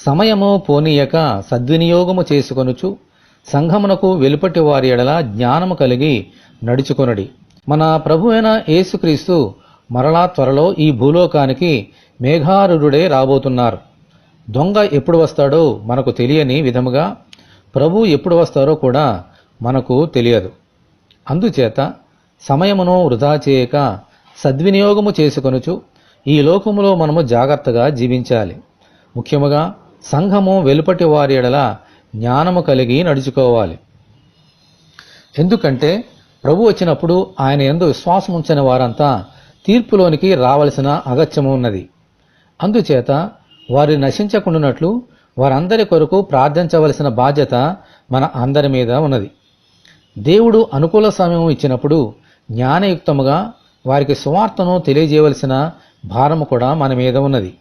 సమయము పోనీయక సద్వినియోగము చేసుకొనుచు సంఘమునకు వెలుపటి వారి ఎడల జ్ఞానము కలిగి నడుచుకొనుడి. మన ప్రభు అయిన యేసుక్రీస్తు మరలా త్వరలో ఈ భూలోకానికి మేఘారూఢుడే రాబోతున్నారు. దొంగ ఎప్పుడు వస్తాడో మనకు తెలియని విధముగా ప్రభు ఎప్పుడు వస్తారో కూడా మనకు తెలియదు. అందుచేత సమయమును వృధా చేయక సద్వినియోగము చేసుకొనుచు ఈ లోకములో మనము జాగ్రత్తగా జీవించాలి. ముఖ్యముగా సంఘము వెలుపటి వారి ఎడల జ్ఞానము కలిగి నడుచుకోవాలి. ఎందుకంటే ప్రభు వచ్చినప్పుడు ఆయన యందు విశ్వాసం ఉంచని వారంతా తీర్పులోనికి రావలసిన అగత్యము ఉన్నది. అందుచేత వారి నశించకుండానట్లు వారందరి కొరకు ప్రార్థించవలసిన బాధ్యత మన అందరి మీద ఉన్నది. దేవుడు అనుకూల సమయం ఇచ్చినప్పుడు జ్ఞానయుక్తముగా వారికి సువార్తను తెలియజేయవలసిన భారము కూడా మన మీద ఉన్నది.